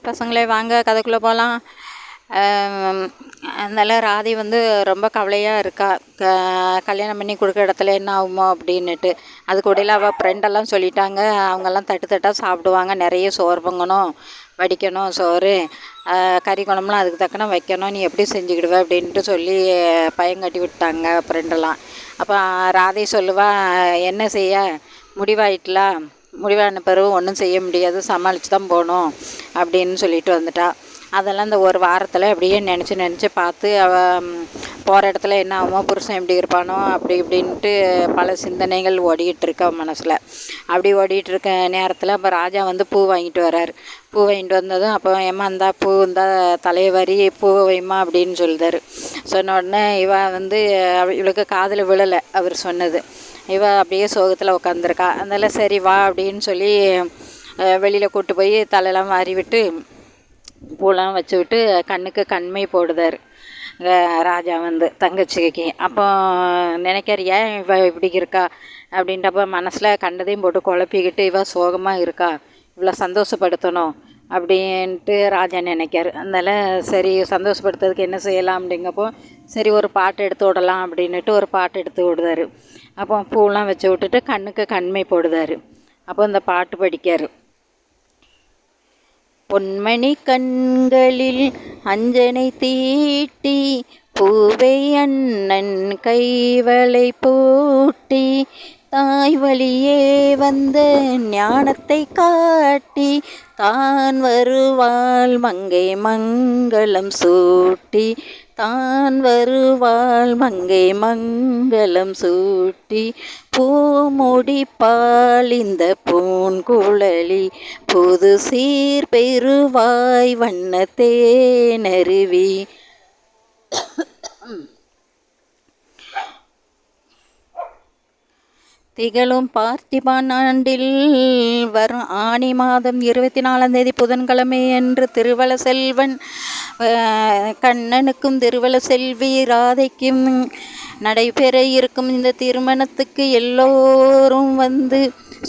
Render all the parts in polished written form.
பசங்களே வாங்க கதைக்குள்ளே போகலாம். அதனால் ராதி வந்து ரொம்ப கவலையாக இருக்கா. கல்யாணம் பண்ணி கொடுக்குற இடத்துல என்ன ஆகுமோ அப்படின்னுட்டு. அதுக்கு இடையில அவள் ஃப்ரெண்டெல்லாம் சொல்லிட்டாங்க, அவங்கெல்லாம் தட்டு தட்டாக சாப்பிடுவாங்க, நிறைய சோறு பொங்கணும், வடிக்கணும் சோறு, கறி குழம்புலாம் அதுக்கு தக்கன வைக்கணும், நீ எப்படி செஞ்சுக்கிடுவ அப்படின்ட்டு சொல்லி பயங்கட்டி விட்டாங்க ஃப்ரெண்டெல்லாம். அப்போ ராதை சொல்லுவா, என்ன செய்ய முடிவாயிட்டலாம், முடிவான பிறகு ஒன்றும் செய்ய முடியாது, சமாளித்து தான் போகணும் அப்படின்னு சொல்லிட்டு வந்துட்டா. அதெல்லாம் இந்த ஒரு வாரத்தில் அப்படியே நினச்சி பார்த்து அவள் போகிற இடத்துல என்ன ஆகுமோ, புருஷன் எப்படி இருப்பானோ அப்படி இப்படின்ட்டு பல சிந்தனைகள் ஓடிக்கிட்டு அவன் மனசில். அப்படி ஓடிக்கிட்டு இருக்க நேரத்தில் அப்போ ராஜா வந்து பூ வாங்கிட்டு வர்றார். பூ வாங்கிட்டு வந்ததும் அப்போ ஏம்மா இந்தா பூ இந்தா தலைவரி பூ வைமா அப்படின்னு சொல்லுதார். சொன்ன உடனே வந்து இவளுக்கு காதில் விழலை அவர் சொன்னது. அப்படியே சோகத்தில் உட்காந்துருக்கா. அதனால் சரி வா அப்படின்னு சொல்லி வெளியில் கூப்பிட்டு போய் தலையெல்லாம் வாரி விட்டு பூலாம் வச்சு விட்டு கண்ணுக்கு கண்மை போடுதார் ராஜா வந்து தங்கச்சிக்கு. அப்போ நினைக்கார், ஏன் இப்படி இருக்கா அப்படின்றப்ப மனசில் கண்டதையும் போட்டு குழப்பிக்கிட்டு சோகமாக இருக்கா, இவ்வளோ சந்தோஷப்படுத்தணும் அப்படின்ட்டு ராஜா நினைக்கார். அதனால் சரி சந்தோஷப்படுத்துறதுக்கு என்ன செய்யலாம் அப்படிங்கப்போ சரி ஒரு பாட்டு எடுத்து விடலாம் அப்படின்ட்டு ஒரு பாட்டு எடுத்து விடுதார். அப்போ பூலாம் வச்சு விட்டுட்டு கண்ணுக்கு கண்மை போடுதார். அப்போ இந்த பாட்டு படிக்கார். பொன்மணி கண்களில் அஞ்சனை தீட்டி பூவை அண்ணன் கைவளை பூட்டி தாய் வழியே வந்த ஞானத்தை காட்டி தான் வருவாள் மங்கை மங்களம் சூட்டி, தான் வருவாள் மங்கை மங்களம் சூட்டி, பூமுடி பால் இந்த பூன்குழலி புது சீர் பெருவாய் வண்ணத்தேனருவி. திகழும் பார்த்திபான் ஆண்டில் வரும் ஆனி மாதம் 24 புதன்கிழமை என்று திருவள செல்வன் கண்ணனுக்கும் திருவள செல்வி ராதைக்கும் நடைபெற இருக்கும் இந்த திருமணத்துக்கு எல்லோரும் வந்து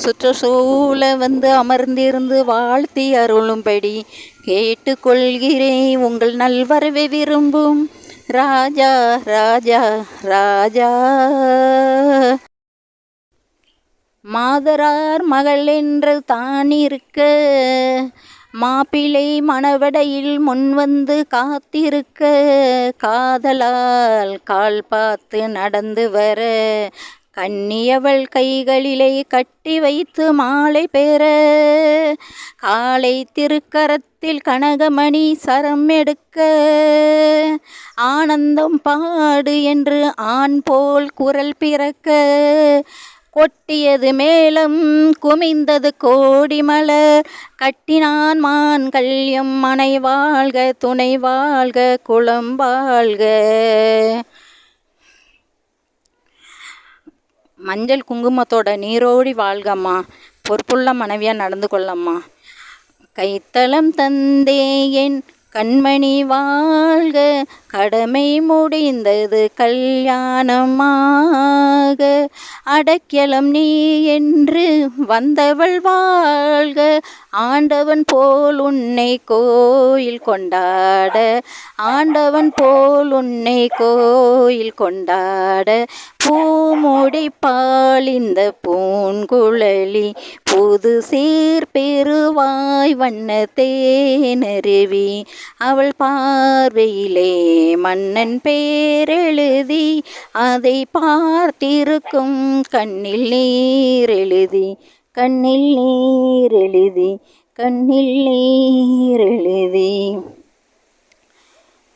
சுற்றசூழ வந்து அமர்ந்திருந்து வாழ்த்தி அருளும்படி கேட்டுக்கொள்கிறேன். உங்கள் நல்வரவை விரும்பும் ராஜா ராஜா ராஜா. மாதரார் மகள் என்று தான் இருக்க, மாப்பிள்ளை மணவடையில் முன்வந்து காத்திருக்க, காதலால் கால் பார்த்து நடந்து வர, கண்ணியவள் கைகளிலே கட்டி வைத்து மாலை பெற, காலை திருக்கரத்தில் கனகமணி சரம் எடுக்க, ஆனந்தம் பாடு என்று ஆண் போல் குரல் பிறக்க, கொட்டியது மேளம் குமிந்தது கோடி மலர், கட்டினான் மான் கல்யம் மனை வாழ்க துணை வாழ்க குலம் வாழ்க. மஞ்சள் குங்குமத்தோட நீரோடி வாழ்கம்மா, பொறுப்புள்ள மனைவியாக நடந்து கொள்ளம்மா. கைத்தலம் தந்தே என் கண்மணி வாழ்க, கடமை முடிந்தது கல்யாணமாக, அடைக்கலம் நீ என்று வந்தவள் வாழ்க, ஆண்டவன் போல் உன்னை கோயில் கொண்டாட, ஆண்டவன் போல் உன்னை கோயில் கொண்டாட, பூமுடி பால் இந்த பூன்குழலி புது சீர் பெருவாய் வண்ணத்தேனருவி, அவள் பார்வையிலே மன்னன் பேரெழுதி, அதை பார்த்திருக்கும் கண்ணில் நீர் எழுதி, கண்ணில் நீர் எழுதி, கண்ணில் நீர் எழுதி.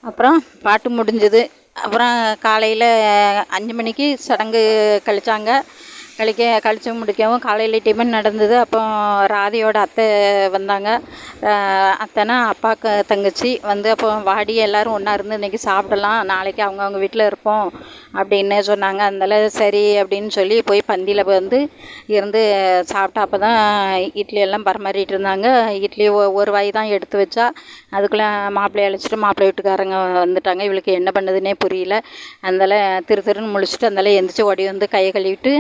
அப்புறம் பாட்டு முடிஞ்சது. அப்புறம் காலையில் 5 மணிக்கு சடங்கு கழித்தாங்க. கழித்து முடிக்கவும் காலையில் டிஃபன் நடந்தது. அப்போ ராதையோட அத்தை வந்தாங்க. அத்தைனா அப்பாவுக்கு தங்கச்சி வந்து அப்போ வாடி எல்லோரும் ஒன்றா இருந்து இன்றைக்கி சாப்பிடலாம், நாளைக்கு அவங்கவுங்க வீட்டில் இருப்போம் அப்படின்னு சொன்னாங்க. அதனால சரி அப்படின்னு சொல்லி போய் பந்தியில் வந்து இருந்து சாப்பிட்டா. அப்போ தான் இட்லி எல்லாம் பரிமாறிட்டு இருந்தாங்க. இட்லி ஒரு வாய் தான் எடுத்து வச்சா, அதுக்குள்ளே மாப்பிள்ளையை அழைச்சிட்டு மாப்பிள்ளை வீட்டுக்காரங்க வந்துட்டாங்க. இவளுக்கு என்ன பண்ணுதுன்னே புரியல. அதனால் திருன்னு முழிச்சிட்டு அதனால எந்திரிச்சு ஓடி வந்து கையை கழுவிட்டு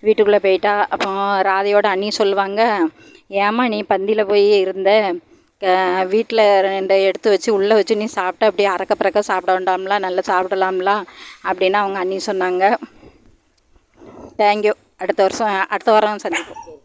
வீட்டுக்குள்ளே போயிட்டா. அப்போ ராதையோட அண்ணி சொல்லுவாங்க, ஏம்மா நீ பந்தியில் போய் இருந்த, வீட்டில் 2 எடுத்து வச்சு உள்ளே வச்சு நீ சாப்பிட்டா அப்படியே அறக்க பறக்க சாப்பிட வேண்டாம்லாம், நல்லா சாப்பிடலாம்லாம் அப்படின்னு அவங்க அண்ணி சொன்னாங்க. தேங்க்யூ. அடுத்த வாரம் சந்திப்போம்.